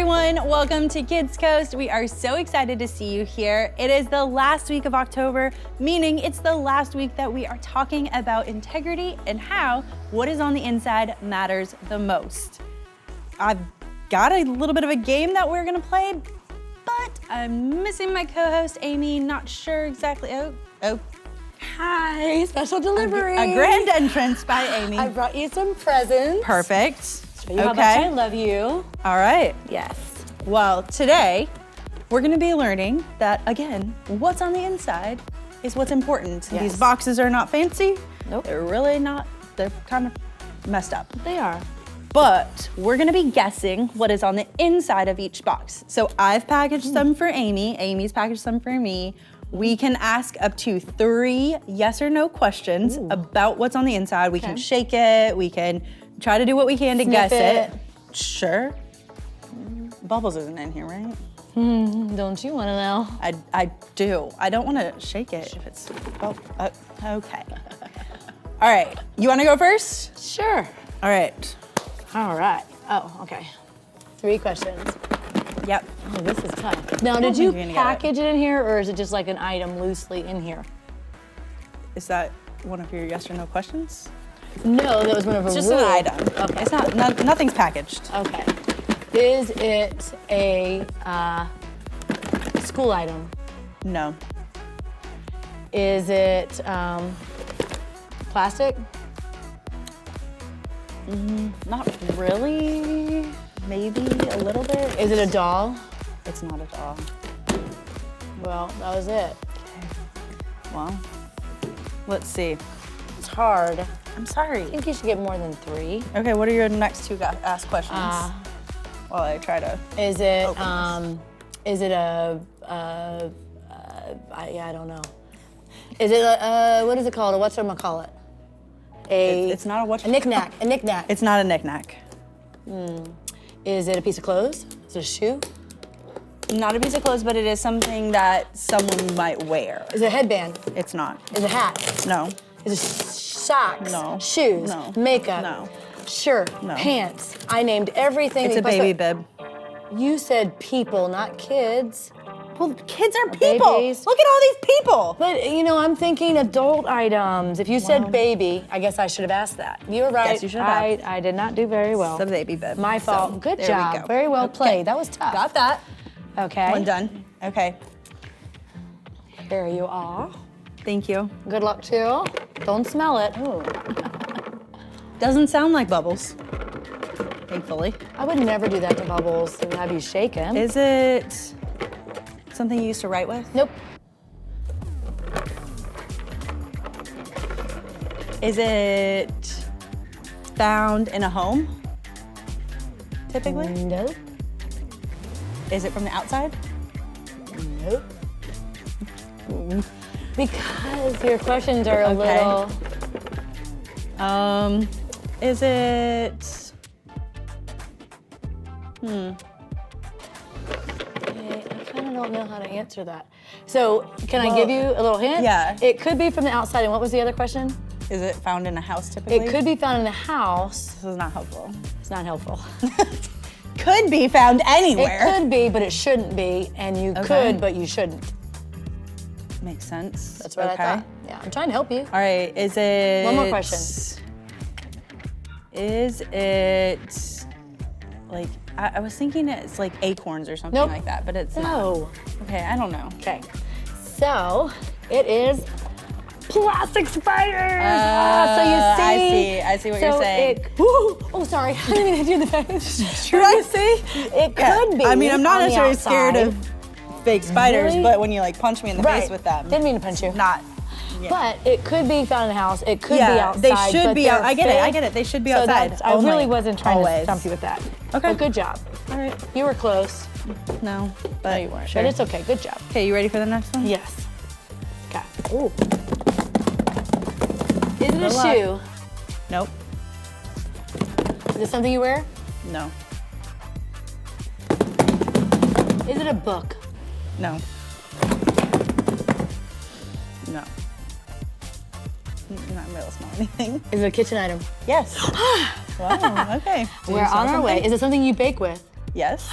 everyone, welcome to Kidscoast. We are so excited to see you here. It is the last week of October, meaning it's the last week that we are talking about integrity and how what is on the inside matters the most. I've got a little bit of a game that we're gonna play, but I'm missing my co-host, Amy. Not sure exactly, Hi, special delivery. A grand entrance by Amy. I brought you some presents. Perfect. Show you how much I love you. All right. Yes. Well, today we're gonna be learning that, again, what's on the inside is what's important. Yes. These boxes are not fancy. Nope. They're really not, they're kind of messed up. They are. But we're gonna be guessing what is on the inside of each box. So I've packaged some for Amy, Amy's packaged some for me. We can ask up to 3 yes or no questions about what's on the inside. We can shake it, we can try to do what we can to guess it. Sure. Bubbles isn't in here, right? Don't you want to know? I do. I don't want to shake it if it's, okay. All right, you want to go first? Sure. All right. All right. Oh, okay. 3 questions. Yep. Oh, this is tough. Now, did you package it in here, or is it just like an item loosely in here? Is that one of your yes or no questions? No, that was one of It's a just rule. an item. Okay. It's not, nothing's packaged. Okay. Is it a school item? No. Is it plastic? Not really. Maybe a little bit. Is it a doll? It's not a doll. Well, that was it. Well, let's see. It's hard. I'm sorry. I think you should get more than 3. Okay, what are your next 2 ask questions? While I try to. Is it open is it a I don't know. Is it a what is it called? A whatchamacallit? It's not a what? A knick-knack. A knick-knack. It's not a knick-knack. Is it a piece of clothes? Is it a shoe? Not a piece of clothes, but it is something that someone might wear. Is it a headband? It's not. Is it a hat? No. Is it socks? No. Shoes? No. Makeup? No. Shirt? No. Pants? I named everything. It's a baby bib. You said people, not kids. Well, kids are people. Babies. Look at all these people. But, you know, I'm thinking adult items. If you said baby, I guess I should have asked that. You were right. Yes, you should have. I did not do very well. It's a baby bib. My fault. So, Good there job. we go. Very well Okay. played. That was tough. Got that. Okay. One done. Okay. Here you are. Thank you. Good luck too. Don't smell it. Ooh. Doesn't sound like bubbles. Thankfully. I would never do that to Bubbles and have you shaken. Is it something you used to write with? Nope. Is it found in a home? Typically? Nope. Is it from the outside? Nope. Because your questions are a little. Is it? I kind of don't know how to answer that. So, can I give you a little hint? Yeah. It could be from the outside. And what was the other question? Is it found in a house typically? It could be found in a house. This is not helpful. It's not helpful. Could be found anywhere. It could be, but it shouldn't be. And you could, but you shouldn't. Makes sense. That's what I thought. Yeah, I'm trying to help you. All right, is it? One more question. Is it like, I was thinking it's like acorns or something like that, but it's not. No. Okay, I don't know. Okay. So, it is plastic spiders. So you see. I see what you're saying. Oh, sorry. I didn't mean to do the face. Should I see? It could be. I mean, I'm not on the necessarily scared outside. of fake spiders, Really? but when you like punch me in the face with them. Didn't mean to punch you. Not. Yeah. But it could be found in the house. It could be outside. They should but be they're out. I get it. I fake. get it. They should be So outside. I really wasn't trying Always. to stump you with that. Okay. But good job. All right. You were close. No, but No, you weren't. Sure. But it's okay. Good job. Okay, you ready for the next one? Yes. Okay. Ooh. Is it a Good luck. shoe? Nope. Is it something you wear? No. Is it a book? No. No. You're not gonna be able to smell anything. Is it a kitchen item? Yes. Wow, okay. We're on our way. Is it something you bake with? Yes.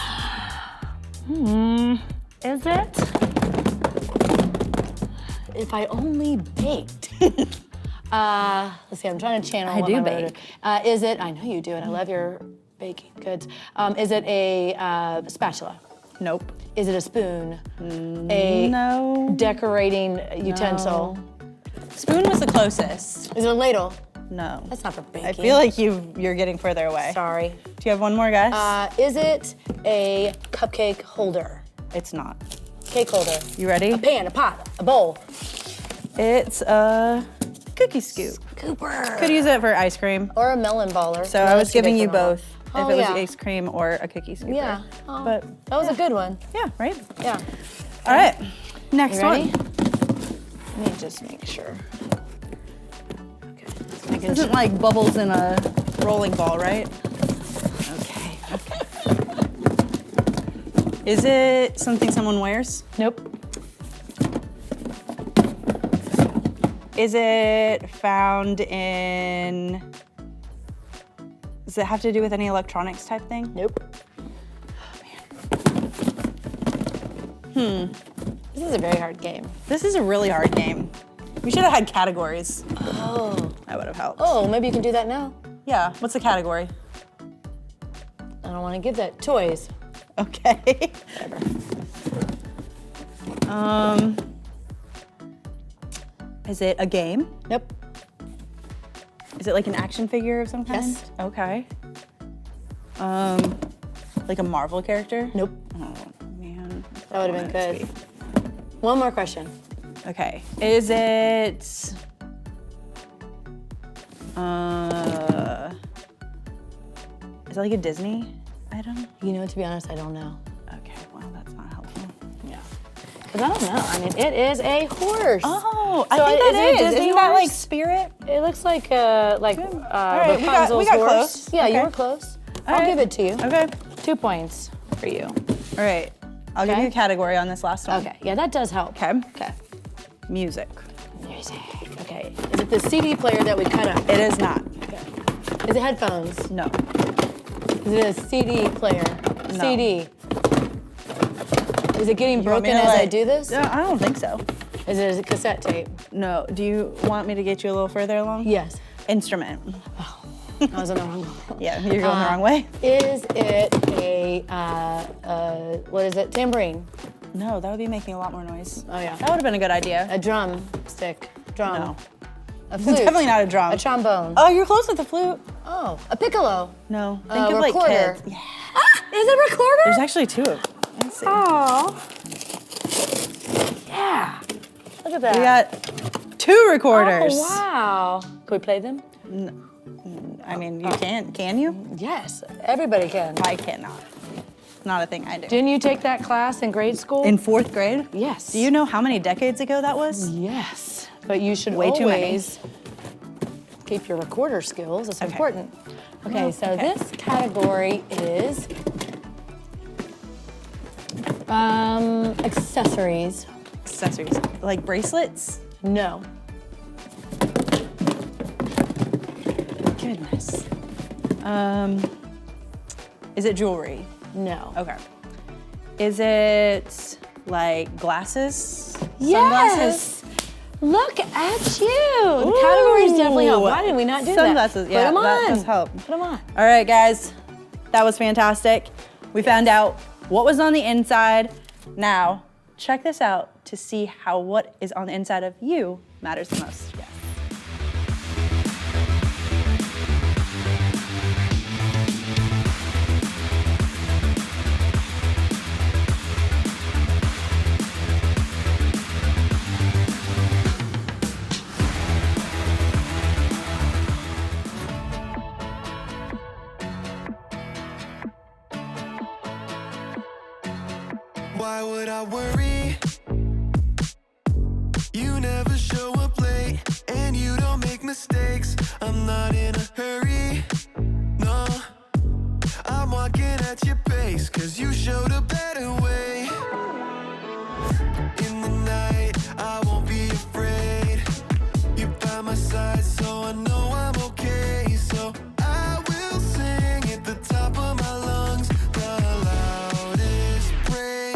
Is it? If I only baked. Let's see, I'm trying to channel. I do bake. Is it, I know you do, and I love your baking goods. Is it a spatula? Nope. Is it a spoon? A No. decorating utensil? Spoon was the closest. Is it a ladle? No. That's not for baking. I feel like you're getting further away. Sorry. Do you have one more guess? Is it a cupcake holder? It's not. Cake holder? You ready? A pan, a pot, a bowl. It's a cookie scoop. Cooper. Could use it for ice cream. Or a melon baller. So I was giving you both. Oh, if it was yeah. ice cream or a cookie scooper. Yeah. Oh, But that was a good one. yeah, right? Yeah. All right. Next You ready? one. Let me just make sure. Okay. This isn't like bubbles in a rolling ball, right? Okay. Is it something someone wears? Nope. Is it found in... Does it have to do with any electronics type thing? Nope. This is a very hard game. This is a really hard game. We should have had categories. Oh. That would have helped. Oh, maybe you can do that now. Yeah, what's the category? I don't want to give that. Toys. Okay. Whatever. Is it a game? Nope. Is it like an action figure of some kind? Yes. Okay. Like a Marvel character? Nope. Oh, man. That would have been good. One more question. Okay. Is it... Is it like a Disney item? You know, to be honest, I don't know. Okay, well, that's not helpful. Yeah. Because I don't know. I mean, it is a horse. Oh, So I think is that it a is. Disney Isn't that like horse? Spirit? It looks like right, we got Rapunzel's close. horse. Yeah, you Okay. were close. All I'll right. give it to you. Okay. 2 points for you. All right. I'll give Okay. you a category on this last one. Okay. Yeah, that does help. Okay. Okay. Music. Music. Okay. Is it the CD player that we cut up? It is not. Okay. Is it headphones? No. Is it a CD player? No. CD. Is it getting You want me broken to, as I like- do this? No, I don't think so. Is it a cassette tape? No. Do you want me to get you a little further along? Yes. Instrument. I was on the wrong one. Yeah, you're going the wrong way. Is it a, what is it, tambourine? No, that would be making a lot more noise. Oh, yeah. That would have been a good idea. A drum stick? Drum? No. A It's flute? definitely not a drum. A trombone? Oh, you're close with the flute. Oh, a piccolo? No. Think of like recorder. kids. Yeah. Ah, is it a recorder? There's actually two of them. Let's see. Oh. Yeah. Look at that. We got two recorders. Oh, wow. Can we play them? I mean, you can. Can you? Yes, everybody can. I cannot. Not a thing I do. Didn't you take that class in grade school? In 4th grade? Yes. Do you know how many decades ago that was? Yes. But you should Way too many. always keep your recorder skills. It's Okay. important. Okay, Well, so okay. this category is accessories. Accessories. Like bracelets? No. Goodness. Is it jewelry? No. Okay. Is it like glasses? Yes. Look at you. The categories definitely help. Why did we not do Sunglasses, that? yeah, Put them that on. does help. Put them on. All right, guys. That was fantastic. We found out what was on the inside. Now, check this out to see how what is on the inside of you matters the most. Yeah. Why would I worry? You never show up late, and you don't make mistakes. I'm not in a hurry, no. I'm walking at your pace, 'cause you showed a better way. In the night, I won't be afraid. You're by my side, so I know I'm okay. So I will sing at the top of my lungs, the loudest praise.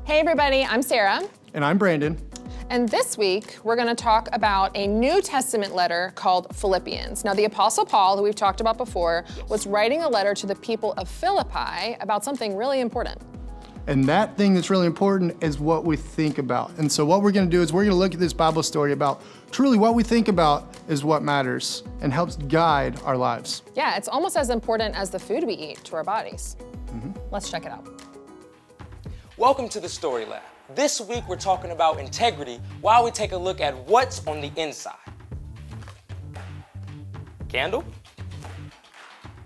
Hey everybody, I'm Sarah. And I'm Brandon. And this week, we're gonna talk about a New Testament letter called Philippians. Now, the Apostle Paul, who we've talked about before, was writing a letter to the people of Philippi about something really important. And that thing that's really important is what we think about. And so what we're gonna do is we're gonna look at this Bible story about truly what we think about is what matters and helps guide our lives. Yeah, it's almost as important as the food we eat to our bodies. Let's check it out. Welcome to the Story Lab. This week we're talking about integrity while we take a look at what's on the inside. Candle?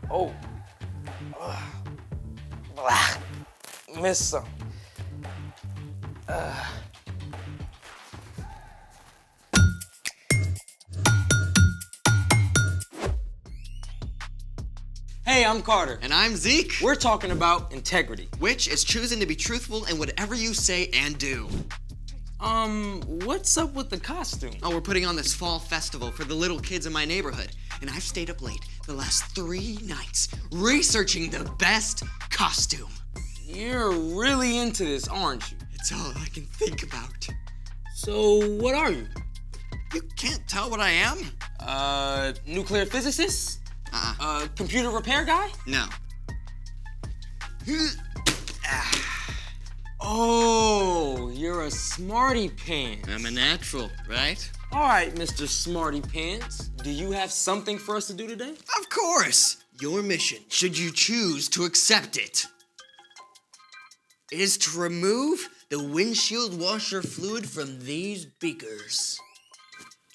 Oh. Ugh. Blah. Missed some. Hey, I'm Carter. And I'm Zeke. We're talking about integrity. Which is choosing to be truthful in whatever you say and do. What's up with the costume? Oh, we're putting on this fall festival for the little kids in my neighborhood. And I've stayed up late the last 3 nights researching the best costume. You're really into this, aren't you? It's all I can think about. So, what are you? You can't tell what I am? Nuclear physicist? Computer repair guy? No. Oh, you're a smarty pants. I'm a natural, right? All right, Mr. Smarty Pants. Do you have something for us to do today? Of course. Your mission, should you choose to accept it, is to remove the windshield washer fluid from these beakers.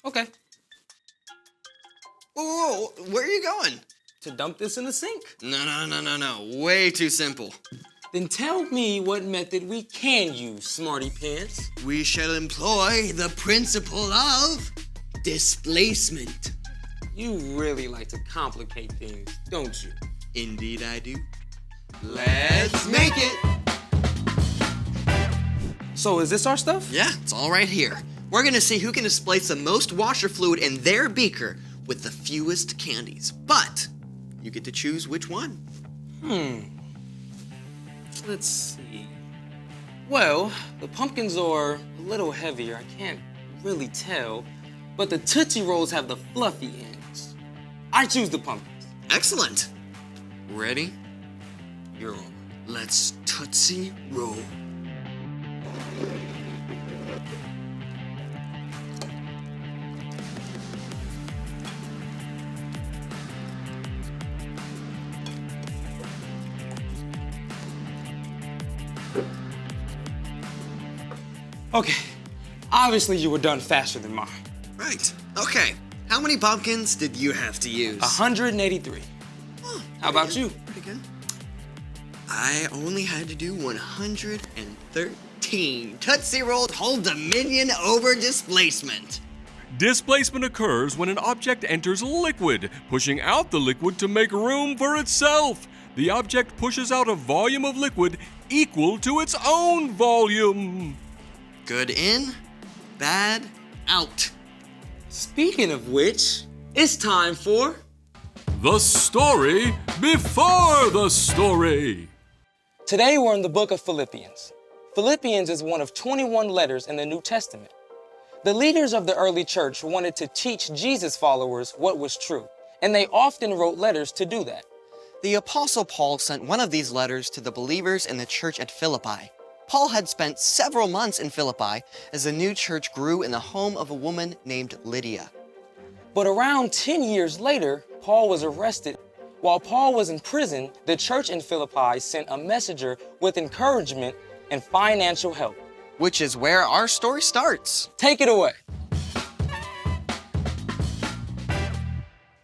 Okay. Whoa, where are you going? To dump this in the sink. No. Way too simple. Then tell me what method we can use, Smarty Pants. We shall employ the principle of displacement. You really like to complicate things, don't you? Indeed I do. Let's make it. So is this our stuff? Yeah, it's all right here. We're gonna see who can displace the most washer fluid in their beaker with the fewest candies. But you get to choose which one. Let's see. Well, the pumpkins are a little heavier. I can't really tell. But the Tootsie Rolls have the fluffy ends. I choose the pumpkins. Excellent. Ready? You're on. Let's Tootsie Roll. Okay, obviously you were done faster than mine. Right. Okay. How many pumpkins did you have to use? 183. Oh, How about you? Pretty good. I only had to do 113. Tootsie Rolls hold dominion over displacement. Displacement occurs when an object enters liquid, pushing out the liquid to make room for itself. The object pushes out a volume of liquid equal to its own volume. Good in, bad out. Speaking of which, it's time for The story before the story. Today we're in the book of Philippians. Philippians is one of 21 letters in the New Testament. The leaders of the early church wanted to teach Jesus followers what was true, and they often wrote letters to do that. The Apostle Paul sent one of these letters to the believers in the church at Philippi. Paul had spent several months in Philippi as the new church grew in the home of a woman named Lydia. But around 10 years later, Paul was arrested. While Paul was in prison, the church in Philippi sent a messenger with encouragement and financial help. Which is where our story starts. Take it away.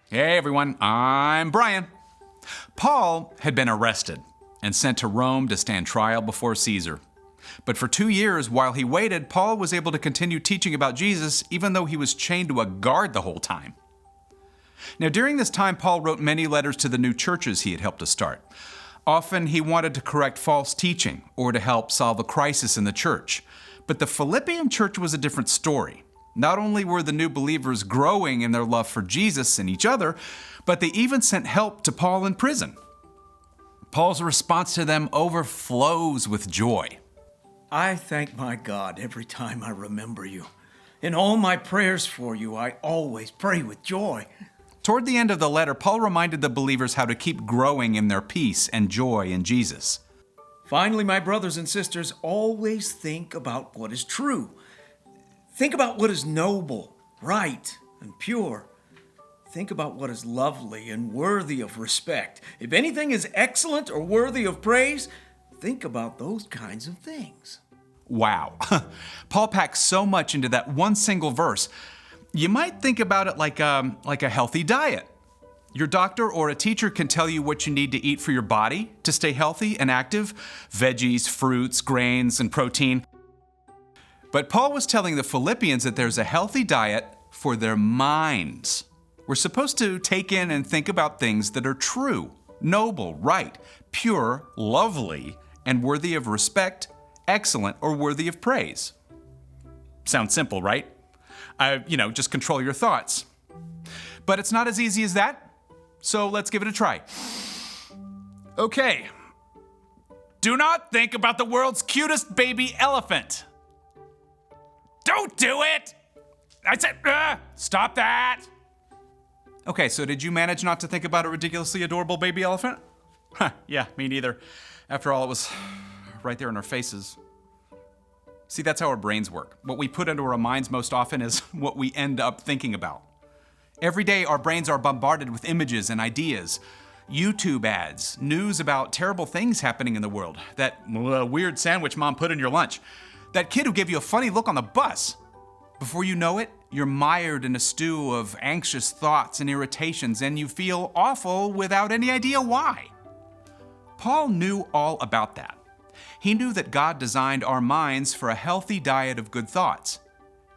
Hey everyone, I'm Brian. Paul had been arrested and sent to Rome to stand trial before Caesar. But for 2 years, while he waited, Paul was able to continue teaching about Jesus even though he was chained to a guard the whole time. Now, during this time, Paul wrote many letters to the new churches he had helped to start. Often he wanted to correct false teaching or to help solve a crisis in the church. But the Philippian church was a different story. Not only were the new believers growing in their love for Jesus and each other, but they even sent help to Paul in prison. Paul's response to them overflows with joy. I thank my God every time I remember you. In all my prayers for you, I always pray with joy. Toward the end of the letter, Paul reminded the believers how to keep growing in their peace and joy in Jesus. Finally, my brothers and sisters, always think about what is true. Think about what is noble, right, and pure. Think about what is lovely and worthy of respect. If anything is excellent or worthy of praise, think about those kinds of things. Wow. Paul packs so much into that one single verse. You might think about it like a healthy diet. Your doctor or a teacher can tell you what you need to eat for your body to stay healthy and active: veggies, fruits, grains, and protein. But Paul was telling the Philippians that there's a healthy diet for their minds. We're supposed to take in and think about things that are true, noble, right, pure, lovely, and worthy of respect, excellent, or worthy of praise. Sounds simple, right? Just control your thoughts. But it's not as easy as that. So let's give it a try. Okay. Do not think about the world's cutest baby elephant. Don't do it! I said, stop that! Okay, so did you manage not to think about a ridiculously adorable baby elephant? Yeah, me neither. After all, it was right there in our faces. See, that's how our brains work. What we put into our minds most often is what we end up thinking about. Every day, our brains are bombarded with images and ideas, YouTube ads, news about terrible things happening in the world, that weird sandwich mom put in your lunch, that kid who gave you a funny look on the bus. Before you know it, you're mired in a stew of anxious thoughts and irritations, and you feel awful without any idea why. Paul knew all about that. He knew that God designed our minds for a healthy diet of good thoughts.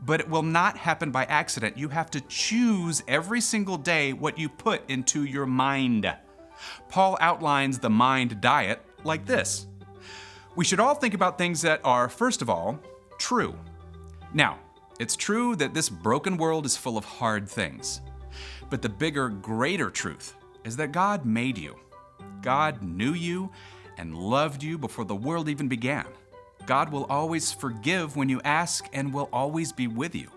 But it will not happen by accident. You have to choose every single day what you put into your mind. Paul outlines the mind diet like this. We should all think about things that are, first of all, true. Now, it's true that this broken world is full of hard things. But the bigger, greater truth is that God made you. God knew you and loved you before the world even began. God will always forgive when you ask and will always be with you.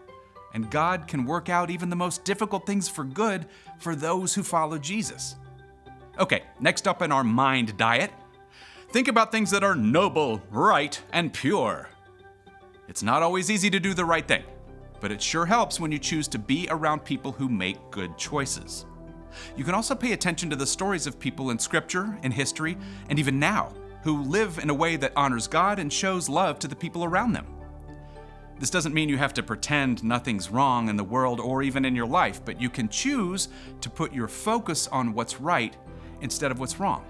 And God can work out even the most difficult things for good for those who follow Jesus. Okay, next up in our mind diet, think about things that are noble, right, and pure. It's not always easy to do the right thing, but it sure helps when you choose to be around people who make good choices. You can also pay attention to the stories of people in Scripture, in history, and even now, who live in a way that honors God and shows love to the people around them. This doesn't mean you have to pretend nothing's wrong in the world or even in your life, but you can choose to put your focus on what's right instead of what's wrong.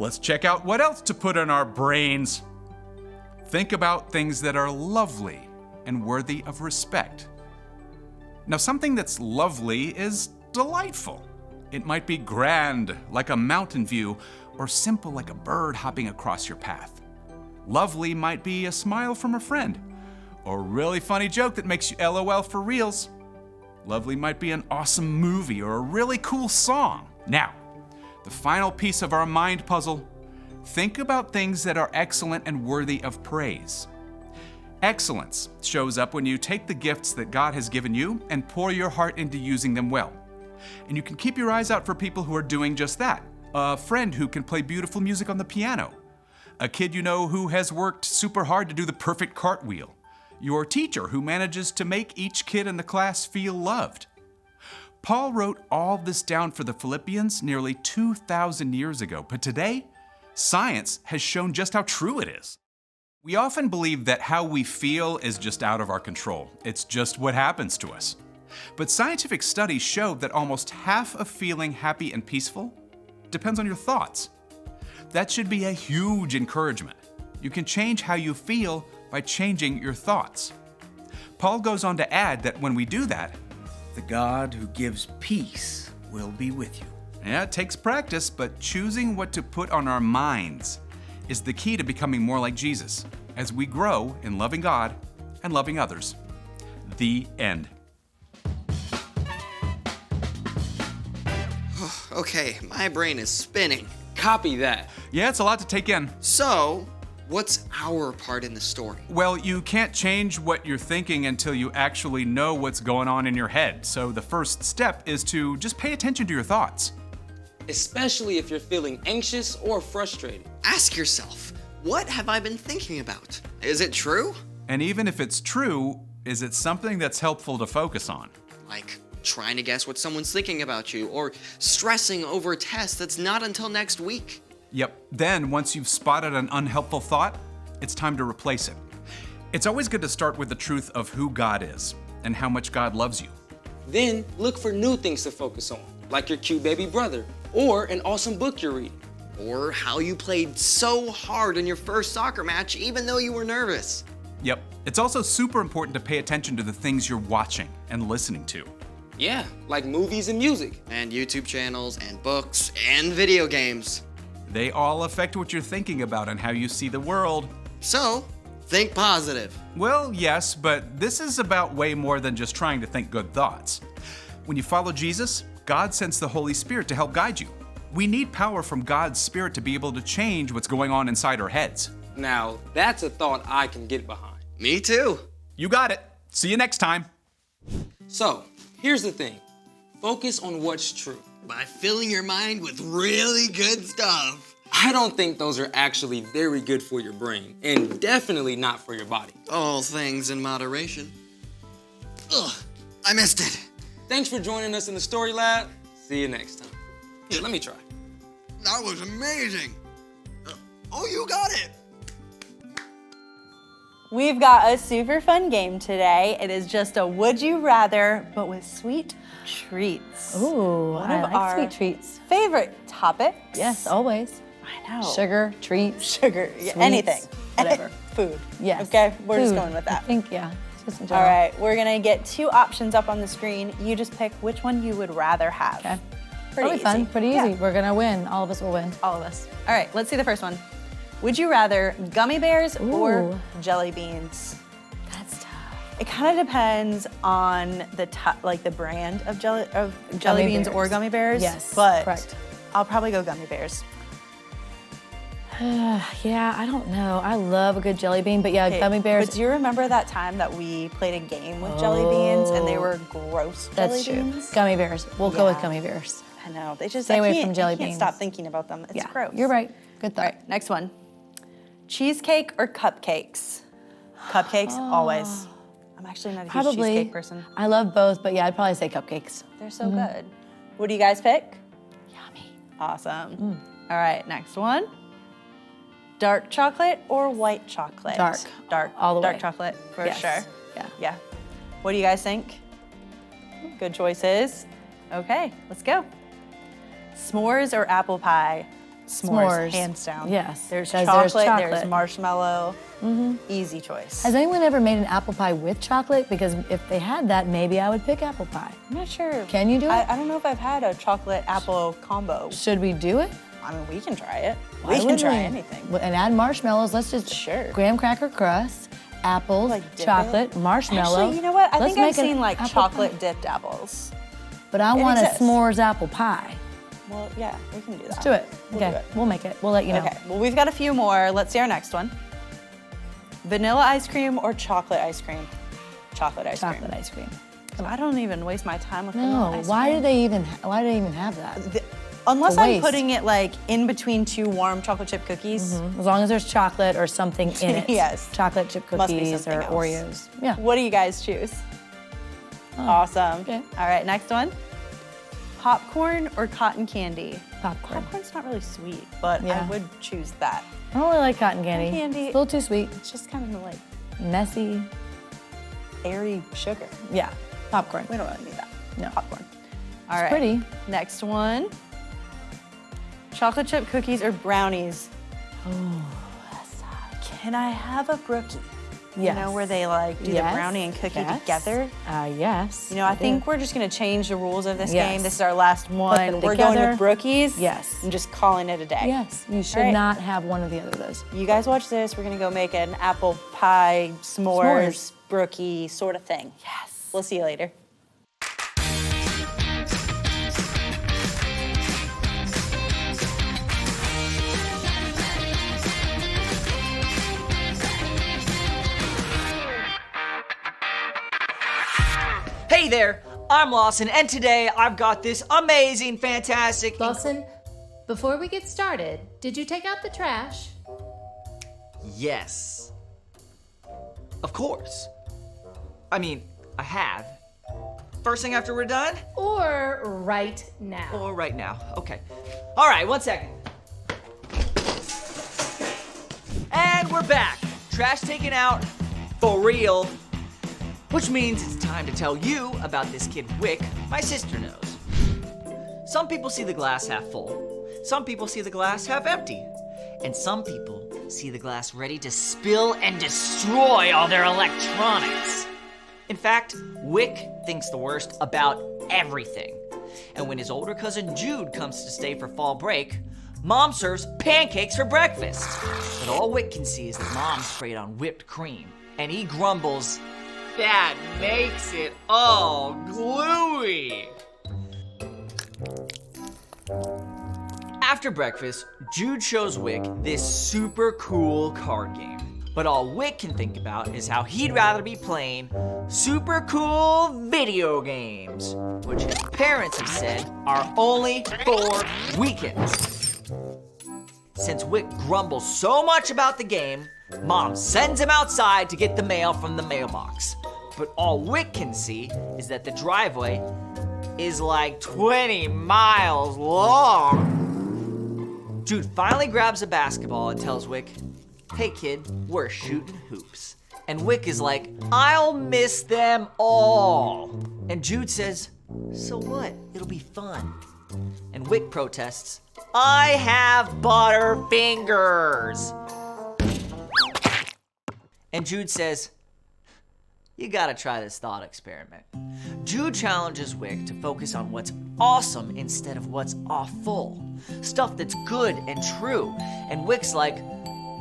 Let's check out what else to put in our brains. Think about things that are lovely and worthy of respect. Now, something that's lovely is delightful. It might be grand, like a mountain view, or simple like a bird hopping across your path. Lovely might be a smile from a friend, or a really funny joke that makes you LOL for reals. Lovely might be an awesome movie or a really cool song. Now, the final piece of our mind puzzle, think about things that are excellent and worthy of praise. Excellence shows up when you take the gifts that God has given you and pour your heart into using them well. And you can keep your eyes out for people who are doing just that. A friend who can play beautiful music on the piano. A kid you know who has worked super hard to do the perfect cartwheel. Your teacher who manages to make each kid in the class feel loved. Paul wrote all this down for the Philippians nearly 2,000 years ago, but today, science has shown just how true it is. We often believe that how we feel is just out of our control. It's just what happens to us. But scientific studies show that almost half of feeling happy and peaceful depends on your thoughts. That should be a huge encouragement. You can change how you feel by changing your thoughts. Paul goes on to add that when we do that, the God who gives peace will be with you. Yeah, it takes practice, but choosing what to put on our minds is the key to becoming more like Jesus as we grow in loving God and loving others. The end. Okay, my brain is spinning. Copy that. Yeah, it's a lot to take in. So, What's our part in the story? Well, you can't change what you're thinking until you actually know what's going on in your head. So the first step is to just pay attention to your thoughts. Especially if you're feeling anxious or frustrated. Ask yourself, what have I been thinking about? Is it true? And even if it's true, is it something that's helpful to focus on? Like trying to guess what someone's thinking about you, or stressing over a test that's not until next week. Yep. Then, once you've spotted an unhelpful thought, it's time to replace it. It's always good to start with the truth of who God is and how much God loves you. Then look for new things to focus on, like your cute baby brother, or an awesome book you're reading. Or how you played so hard in your first soccer match even though you were nervous. Yep. It's also super important to pay attention to the things you're watching and listening to. Yeah, like movies and music. And YouTube channels, and books, and video games. They all affect what you're thinking about and how you see the world. So, think positive. Well, yes, but this is about way more than just trying to think good thoughts. When you follow Jesus, God sends the Holy Spirit to help guide you. We need power from God's Spirit to be able to change what's going on inside our heads. Now, that's a thought I can get behind. Me too. You got it. See you next time. So, here's the thing. Focus on what's true. By filling your mind with really good stuff. I don't think those are actually very good for your brain, and definitely not for your body. All things in moderation. Ugh, I missed it. Thanks for joining us in the Story Lab. See you next time. Here, let me try. That was amazing. Oh, you got it. We've got a super fun game today. It is just a would you rather, but with sweet treats. Ooh, One I of like our sweet treats. favorite topics. Yes, always. I know. Sugar, treats, Sugar, yeah, sweets, anything. whatever. Food. Yes. Okay, we're just Food. going with that. I think, yeah. Just in All general. right, we're gonna get two options up on the screen. You just pick which one you would rather have. Okay. Pretty That'll be fun. easy. Pretty easy. Yeah. We're gonna win. All of us will win. All of us. All right, let's see the first one. Would you rather gummy bears or Ooh. jelly beans? That's tough. It kind of depends on the brand of jelly Gummy beans or bears. gummy bears. Yes, but correct. I'll probably go gummy bears. Yeah, I don't know. I love a good jelly bean, but yeah, Okay, gummy bears. But do you remember that time that we played a game with jelly beans and they were gross That's jelly true. beans? Gummy bears. We'll go with Yeah. gummy bears. I know. They just Stay away I from jelly I can't beans. stop thinking about them. It's Yeah, gross. you're right. Good thought. All right, next one. Cheesecake or cupcakes? Cupcakes, always. I'm actually not a huge Probably. cheesecake person. I love both, but yeah, I'd probably say cupcakes. They're so good. What do you guys pick? Yummy. Awesome. All right, next one. Dark chocolate or white chocolate? Dark. Dark. All the Dark way. chocolate, for Yes. sure. Yeah. Yeah. What do you guys think? Good choices. Okay, let's go. S'mores or apple pie? S'mores. Hands down. Yes, There's 'cause chocolate, there's there's chocolate. marshmallow. Easy choice. Has anyone ever made an apple pie with chocolate? Because if they had that, maybe I would pick apple pie. I'm not sure. Can you do it? I don't know if I've had a chocolate apple combo. Should we do it? I mean, we can try it. Why We can wouldn't try we? anything. And add marshmallows. Let's just Sure. graham cracker crust, apples, Like dip chocolate, it? marshmallow. Actually, you know what? I Let's think I've make an seen like apple chocolate pie. dipped apples. But I It want exists. a s'mores apple pie. Well, yeah, we can do that. Let's do it. We'll Okay, do it. we'll make it. We'll let you know. Okay, well, we've got a few more. Let's see our next one. Vanilla ice cream or chocolate ice cream? Chocolate ice cream. Chocolate ice cream. I don't even waste my time with vanilla No, ice why cream. do they even have that? Unless a I'm waste. putting it like in between two warm chocolate chip cookies. As long as there's chocolate or something in it. Yes. Chocolate chip Must be cookies or something else. Oreos. Yeah. What do you guys choose? Awesome. okay. All right, next one. Popcorn or cotton candy? Popcorn. Popcorn's not really sweet, but I Yeah. would choose that. I don't really like cotton candy. Cotton candy- It's a little too sweet. It's just kind of like Messy. airy sugar. Yeah. Popcorn. We don't really need that. No. Popcorn. All right. pretty. Next one. Chocolate chip cookies or brownies? Oh, that's hot. Can I have a brookie? You Yes. know, where they like do Yes. the brownie and cookie Yes. together? Yes. You know, I do. think we're just gonna change the rules of this Yes. game. This is our last one. them We're going together. with brookies. Yes. And just calling it a day. Yes, you should All right. not have one of the other of those. You guys watch this. We're gonna go make an apple pie, s'mores, brookie sort of thing. Yes. We'll see you later. Hey there, I'm Lawson, and today I've got this amazing, fantastic... Lawson, before we get started, did you take out the trash? Yes. Of course. I mean, I have. First thing after we're done? Or right now? Or right now, okay. All right, 1 second. And we're back. Trash taken out, for real. Which means it's time to tell you about this kid Wick my sister knows. Some people see the glass half full. Some people see the glass half empty. And some people see the glass ready to spill and destroy all their electronics. In fact, Wick thinks the worst about everything. And when his older cousin Jude comes to stay for fall break, Mom serves pancakes for breakfast. But all Wick can see is that Mom sprayed on whipped cream. And he grumbles, "That makes it all gluey." After breakfast, Jude shows Wick this super cool card game. But all Wick can think about is how he'd rather be playing super cool video games, which his parents have said are only for weekends. Since Wick grumbles so much about the game, Mom sends him outside to get the mail from the mailbox. But all Wick can see is that the driveway is like 20 miles long. Jude finally grabs a basketball and tells Wick, "Hey kid, we're shooting hoops." And Wick is like, "I'll miss them all." And Jude says, "So what? It'll be fun." And Wick protests, "I have butter fingers." And Jude says, "You gotta try this thought experiment." Jude challenges Wick to focus on what's awesome instead of what's awful. Stuff that's good and true. And Wick's like,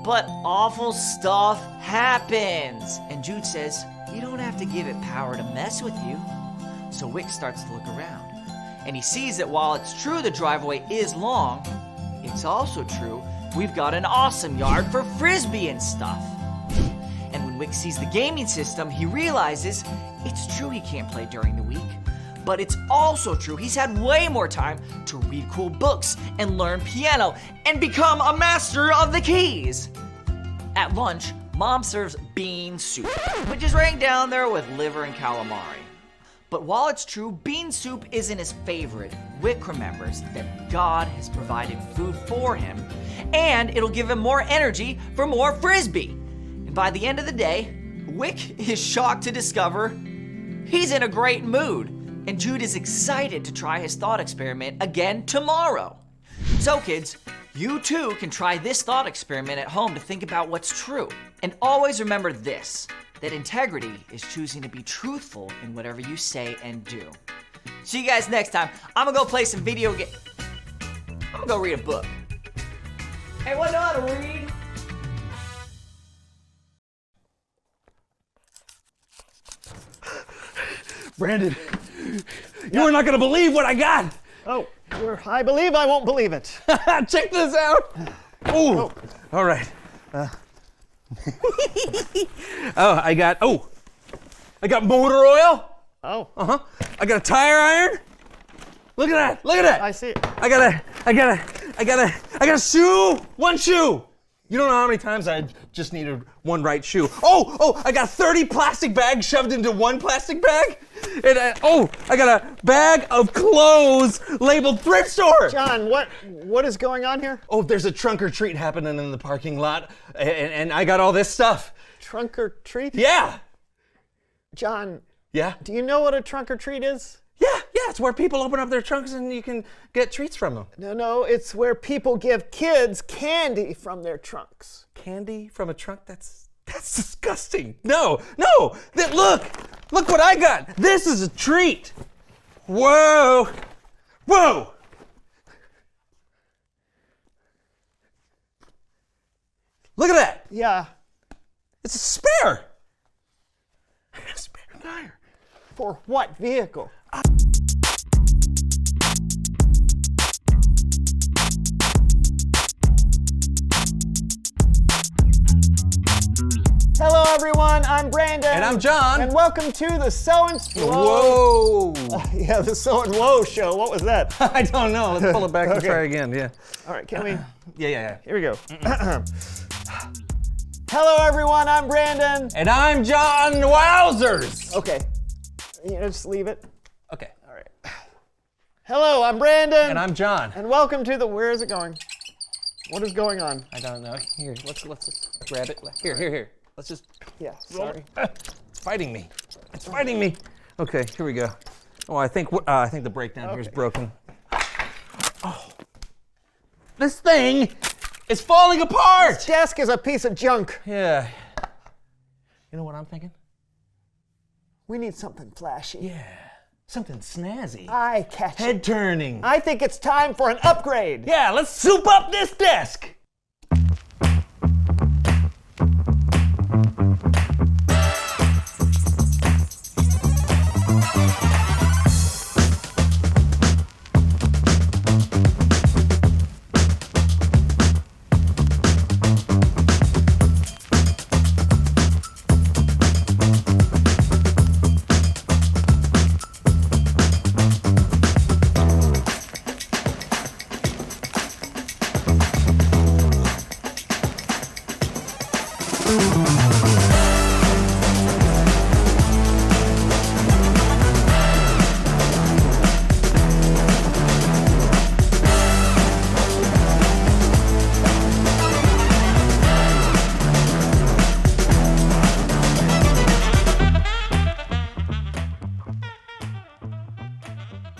"But awful stuff happens." And Jude says, "You don't have to give it power to mess with you." So Wick starts to look around. And he sees that while it's true the driveway is long, it's also true we've got an awesome yard for frisbee and stuff. And when Wick sees the gaming system, he realizes it's true he can't play during the week, but it's also true he's had way more time to read cool books and learn piano and become a master of the keys. At lunch, Mom serves bean soup, which is right down there with liver and calamari. But while it's true bean soup isn't his favorite, Wick remembers that God has provided food for him, and it'll give him more energy for more frisbee. And by the end of the day, Wick is shocked to discover he's in a great mood, and Jude is excited to try his thought experiment again tomorrow. So kids, you too can try this thought experiment at home to think about what's true. And always remember this, that integrity is choosing to be truthful in whatever you say and do. See you guys next time. I'm gonna go play some video games. I'm gonna go read a book. Anyone know how to read? Brandon, you are not gonna believe what I got. Oh, I believe I won't believe it. Check this out. Ooh, all right. I got motor oil. Oh. I got a tire iron. Look at that. Look at that. I see it. I got a shoe. One shoe. You don't know how many times I just needed one right shoe. Oh, I got 30 plastic bags shoved into one plastic bag. And I got a bag of clothes labeled thrift store. John, what is going on here? Oh, there's a trunk or treat happening in the parking lot, and I got all this stuff. Trunk or treat? Yeah. John. Yeah? Do you know what a trunk or treat is? Yeah, it's where people open up their trunks and you can get treats from them. No, it's where people give kids candy from their trunks. Candy from a trunk? That's disgusting. No. Look what I got. This is a treat. Whoa. Look at that. Yeah. It's a spare. I got a spare tire. For what vehicle? Hello, everyone, I'm Brandon. And I'm John. And welcome to the So and Whoa! Yeah, the So and Whoa show. What was that? I don't know. Let's pull it back and Okay. try again. Yeah. All right, can we? Yeah. Here we go. Hello, everyone, I'm Brandon. And I'm John. Wowzers! Okay. You know, just leave it. Okay. All right. Hello, I'm Brandon. And I'm John. And welcome to the. Where is it going? What is going on? I don't know. Here, let's just grab it. Here. Let's just. Yeah, sorry. It's fighting me. It's fighting me. Okay, here we go. Oh, I think the breakdown here is broken. Oh, this thing is falling apart. This desk is a piece of junk. Yeah. You know what I'm thinking? We need something flashy. Yeah. Something snazzy. Eye-catching. Head turning. I think it's time for an upgrade. Yeah, let's soup up this desk.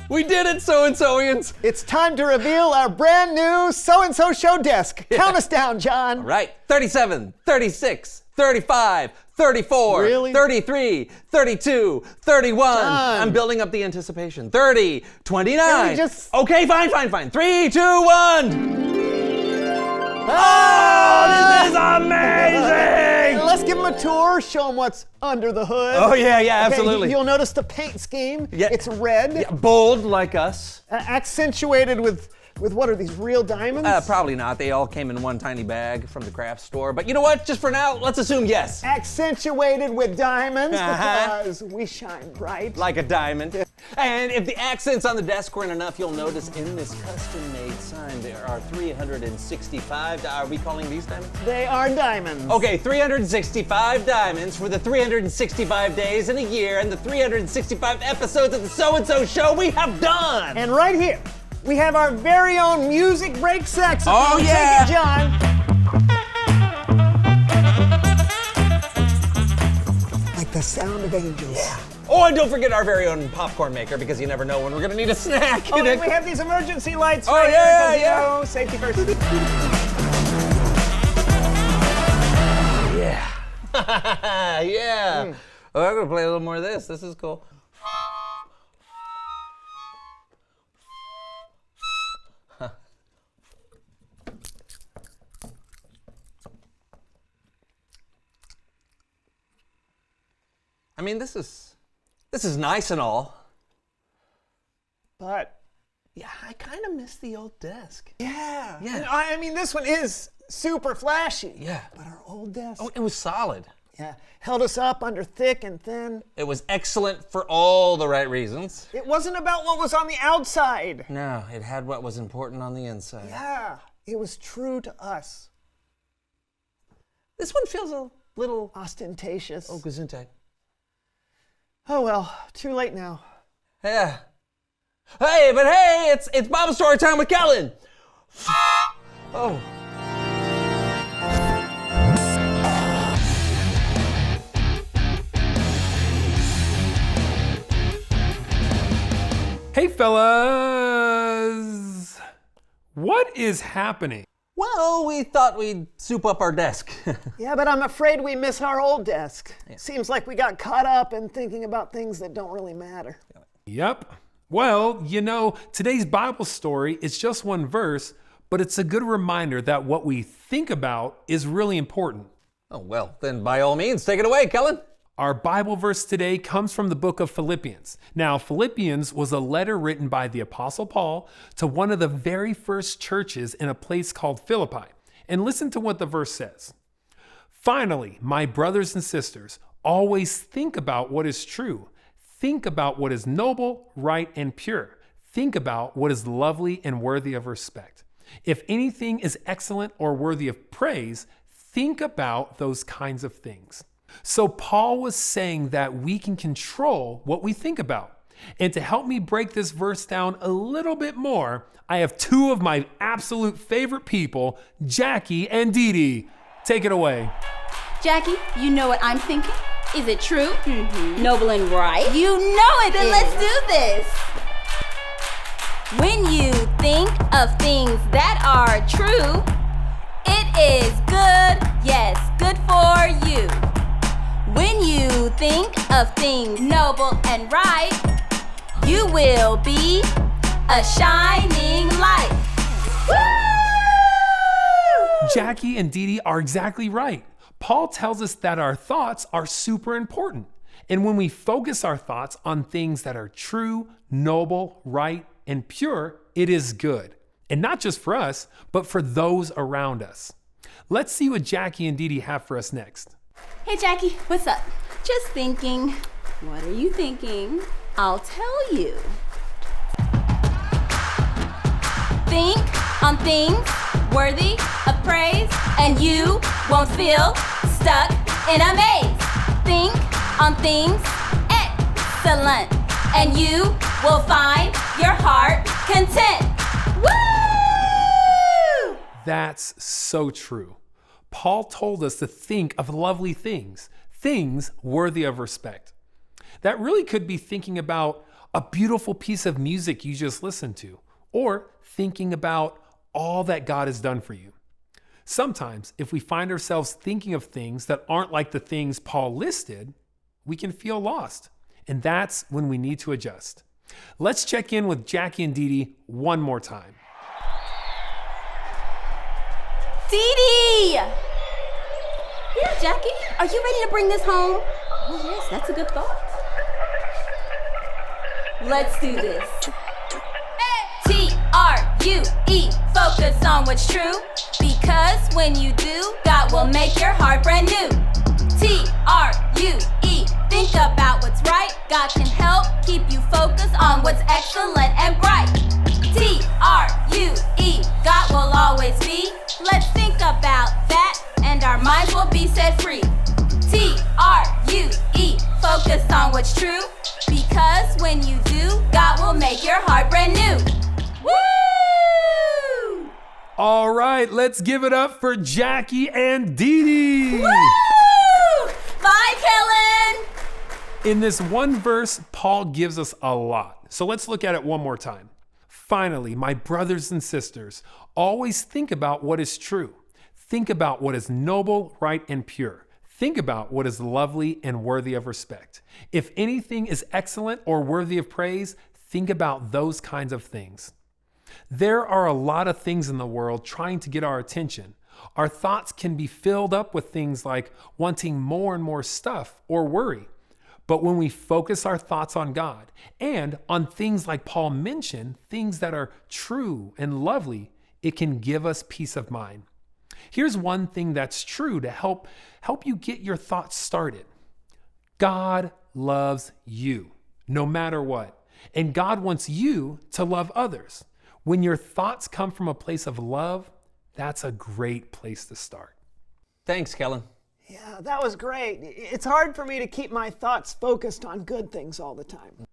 We did it, So-and-Soians. It's time to reveal our brand new So-and-So Show desk. Count us down, John. All right, 37, 36, 35, 34, Really? 33, 32, 31. John. I'm building up the anticipation. 30, 29. Can we just- Okay, fine. 3, 2, 1. Oh, this is amazing! Let's give them a tour, show them what's under the hood. Oh, yeah, Okay, absolutely. You'll notice the paint scheme. Yeah. It's red, Yeah, bold like us. accentuated with what are these, real diamonds? Probably not. They all came in one tiny bag from the craft store. But you know what? Just for now, let's assume yes. Accentuated with diamonds Uh-huh. because we shine bright. Like a diamond. And if the accents on the desk weren't enough, you'll notice in this custom-made sign there are 365. Are we calling these diamonds? They are diamonds. Okay, 365 diamonds for the 365 days in a year and the 365 episodes of the So-and-So Show we have done. And right here, we have our very own music break saxophone. Oh, yeah. Take it, John. Like the sound of angels. Yeah. Oh, and don't forget our very own popcorn maker because you never know when we're gonna need a snack. Oh, and we have these emergency lights. Oh, right yeah, here, 'cause, yeah. you know, safety first. Yeah. Yeah. Oh, I'm gonna play a little more of this. This is cool. I mean, this is nice and all. But Yeah, I kind of miss the old desk. yeah, Yeah. And I mean, this one is super flashy. Yeah. But our old desk, Oh, it was solid. yeah, held us up under thick and thin. It was excellent for all the right reasons. It wasn't about what was on the outside. No, it had what was important on the inside. Yeah, it was true to us. This one feels a little Ostentatious. Gesundheit. Oh well, too late now. Yeah. Hey, but hey, it's Bible story time with Kellen. Oh. Hey fellas! What is happening? Well, we thought we'd soup up our desk. Yeah, but I'm afraid we miss our old desk. Seems like we got caught up in thinking about things that don't really matter. Yep. Well, you know, today's Bible story is just one verse, but it's a good reminder that what we think about is really important. Oh, well, then by all means, take it away, Kellen. Our Bible verse today comes from the book of Philippians. Now, Philippians was a letter written by the Apostle Paul to one of the very first churches in a place called Philippi. And listen to what the verse says. Finally, my brothers and sisters, always think about what is true. Think about what is noble, right, and pure. Think about what is lovely and worthy of respect. If anything is excellent or worthy of praise, think about those kinds of things. So Paul was saying that we can control what we think about. And to help me break this verse down a little bit more, I have two of my absolute favorite people, Jackie and Dee Dee. Take it away. Jackie, you know what I'm thinking? Is it true? Noble and right? You know it. Then let's do this. When you think of things that are true, it is good, yes, good for you. When you think of things noble and right, you will be a shining light. Woo! Jackie and Dee Dee are exactly right. Paul tells us that our thoughts are super important. And when we focus our thoughts on things that are true, noble, right, and pure, it is good. And not just for us, but for those around us. Let's see what Jackie and Dee Dee have for us next. Hey Jackie, what's up? Just thinking. What are you thinking? I'll tell you. Think on things worthy of praise, and you won't feel stuck in a maze. Think on things excellent, and you will find your heart content. Woo! That's so true. Paul told us to think of lovely things, things worthy of respect. That really could be thinking about a beautiful piece of music you just listened to, or thinking about all that God has done for you. Sometimes, if we find ourselves thinking of things that aren't like the things Paul listed, we can feel lost. And that's when we need to adjust. Let's check in with Jackie and Dee Dee one more time. Dee Dee! Yeah, Jackie, are you ready to bring this home? Oh yes, that's a good thought. Let's do this. T-R-U-E, focus on what's true, because when you do, God will make your heart brand new. T-R-U-E, think about what's right. God can help keep you focused on what's excellent and bright. T-R-U-E, God will always be. Let's think about that, and our minds will be set free. T-R-U-E, focus on what's true, because when you do, God will make your heart brand new. Woo! All right, let's give it up for Jackie and Dee Dee. Woo! Bye, Kellen! In this one verse, Paul gives us a lot. So let's look at it one more time. Finally, my brothers and sisters, always think about what is true. Think about what is noble, right, and pure. Think about what is lovely and worthy of respect. If anything is excellent or worthy of praise, think about those kinds of things. There are a lot of things in the world trying to get our attention. Our thoughts can be filled up with things like wanting more and more stuff or worry. But when we focus our thoughts on God and on things like Paul mentioned, things that are true and lovely, it can give us peace of mind. Here's one thing that's true to help you get your thoughts started. God loves you, no matter what. And God wants you to love others. When your thoughts come from a place of love, that's a great place to start. Thanks, Kellen. Yeah, that was great. It's hard for me to keep my thoughts focused on good things all the time.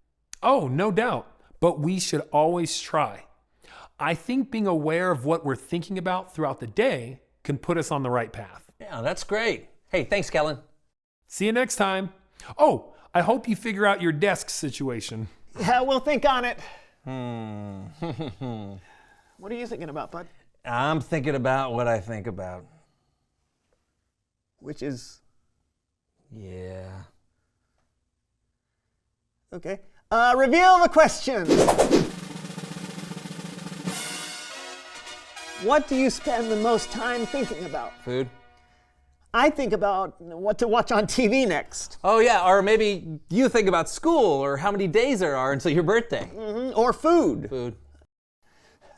Oh, no doubt. But we should always try. I think being aware of what we're thinking about throughout the day can put us on the right path. Yeah, that's great. Hey, thanks, Kellen. See you next time. Oh, I hope you figure out your desk situation. Yeah, we'll think on it. What are you thinking about, bud? I'm thinking about what I think about. Which is? Yeah. Okay. Reveal the question. What do you spend the most time thinking about? Food. I think about what to watch on TV next. Oh yeah, or maybe you think about school or how many days there are until your birthday. Or food. Food.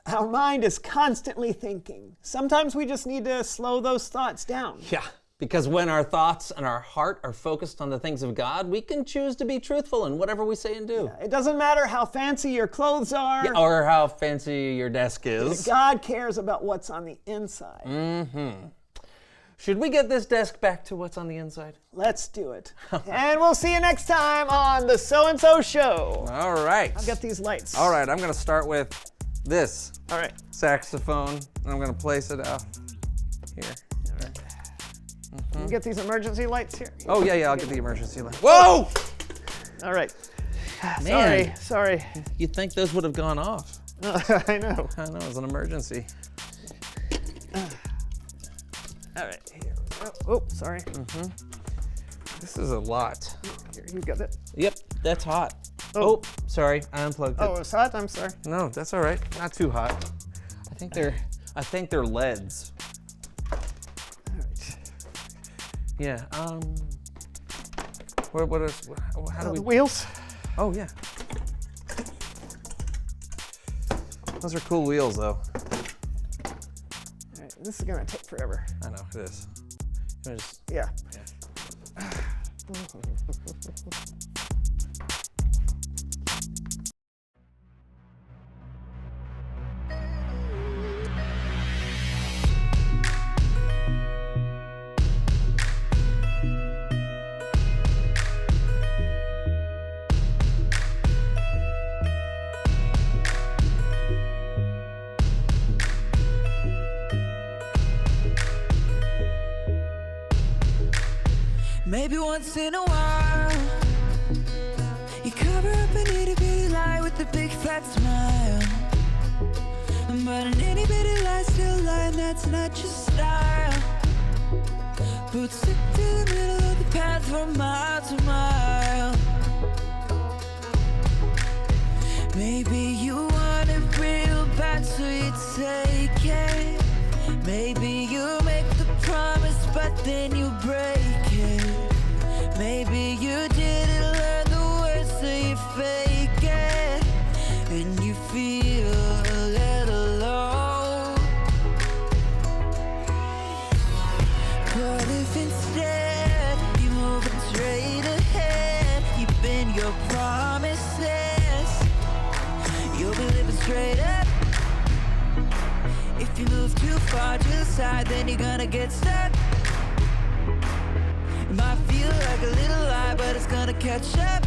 Our mind is constantly thinking. Sometimes we just need to slow those thoughts down. Yeah, Because when our thoughts and our heart are focused on the things of God, we can choose to be truthful in whatever we say and do. It doesn't matter how fancy your clothes are. Yeah, or how fancy your desk is. God cares about what's on the inside. Mm-hmm. Should we get this desk back to what's on the inside? Let's do it. And we'll see you next time on the So-and-So Show. All right. I'll get these lights. All right, I'm going to start with this. All right. Saxophone, and I'm going to place it out here. Can you get these emergency lights here? Oh, yeah, I'll get the emergency light. Whoa! All right. Man. Sorry. You'd think those would have gone off. I know. I know, it was an emergency. All right. Here we go. Oh, sorry. This is a lot. Here, you got it? Yep, that's hot. Oh, sorry, I unplugged it. Oh, it's hot? I'm sorry. No, that's all right. Not too hot. I think they're LEDs. Yeah. What is? How do we? The wheels. Oh yeah. Those are cool wheels, though. All right, this is gonna take forever. I know it is. Yeah. Maybe once in a while, you cover up an itty bitty lie with a big fat smile. But an itty bitty lie still lie, and that's not your style. But stick to the middle of the path from mile to mile. Maybe you want it real bad, so you take it. Maybe you make the promise, but then you break it. Maybe you didn't learn the words, so you fake it. And you feel a little low. But if instead you move it straight ahead, you bend your promises, you'll be living straight up. If you move too far to the side, then you're gonna get stuck. It might feel like a little lie, but it's gonna catch up.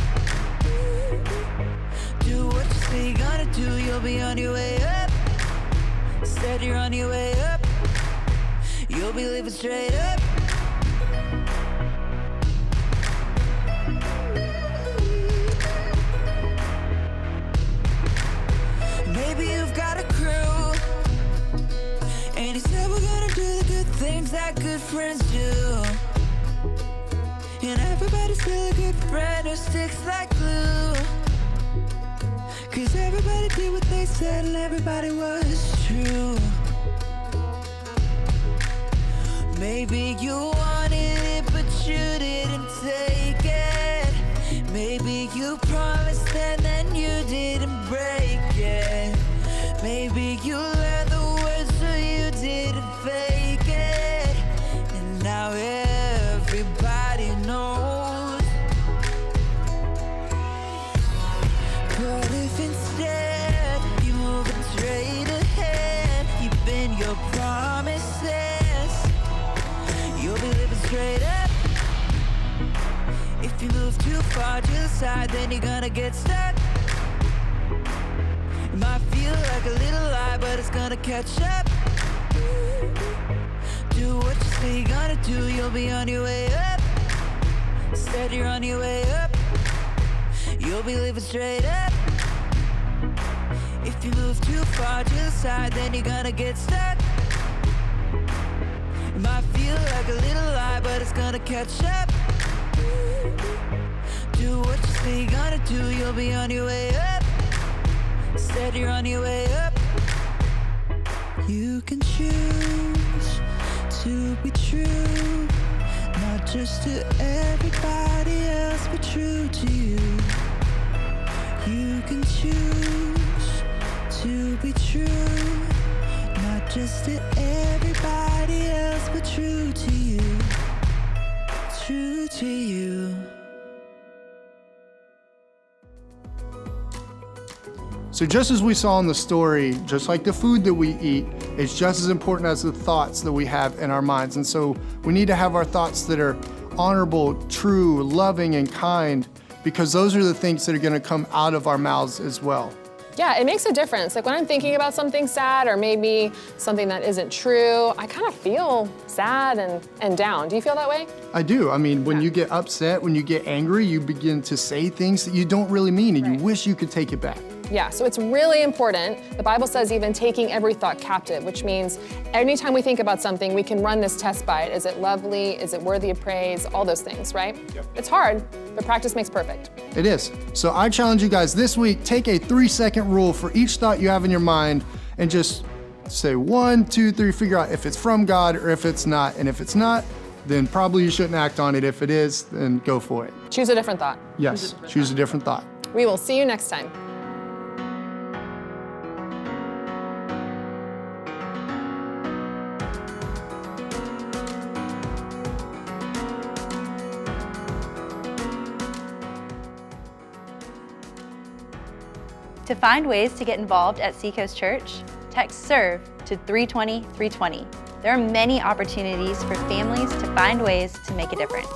Do what you say you're gonna do, you'll be on your way up. Instead, you're on your way up. You'll be living straight up. Maybe you've got a crew, and you said we're gonna do the good things that good friends do. And everybody's still a good friend who sticks like glue. Cause everybody did what they said and everybody was true. Maybe you wanted it but you didn't take it. Maybe you promised and then you didn't break it. Maybe you learned the words so you didn't fake it. And now everybody knows. But if instead you move it straight ahead, you bend your promises, you'll be living straight up. If you move too far to the side, then you're gonna get stuck. It might feel like a little lie, but it's gonna catch up. Do what you say you're gonna do, you'll be on your way up. Instead, you're on your way up. You'll be living straight up. If you move too far to the side, then you're gonna get stuck. It might feel like a little lie, but it's gonna catch up. Do what you say you're gonna do, you'll be on your way up. Instead, you're on your way up. You can choose to be true, not just to everybody else, but true to you. You can choose to be true, not just to everybody else, but true to you. true to you. So just as we saw in the story, just like the food that we eat, it's just as important as the thoughts that we have in our minds. And so we need to have our thoughts that are honorable, true, loving, and kind, because those are the things that are going to come out of our mouths as well. Yeah, it makes a difference. Like when I'm thinking about something sad or maybe something that isn't true, I kind of feel sad and down. Do you feel that way? I do. I mean, when you get upset, when you get angry, you begin to say things that you don't really mean, and you wish you could take it back. Yeah, so it's really important. The Bible says even taking every thought captive, which means anytime we think about something, we can run this test by it. Is it lovely? Is it worthy of praise? All those things, right? Yep. It's hard, but practice makes perfect. It is. So I challenge you guys this week, take a 3-second rule for each thought you have in your mind and just say 1, 2, 3, figure out if it's from God or if it's not. And if it's not, then probably you shouldn't act on it. If it is, then go for it. Choose a different thought. Yes, choose a different thought. We will see you next time. To find ways to get involved at Seacoast Church, text SERVE to 320 320. There are many opportunities for families to find ways to make a difference.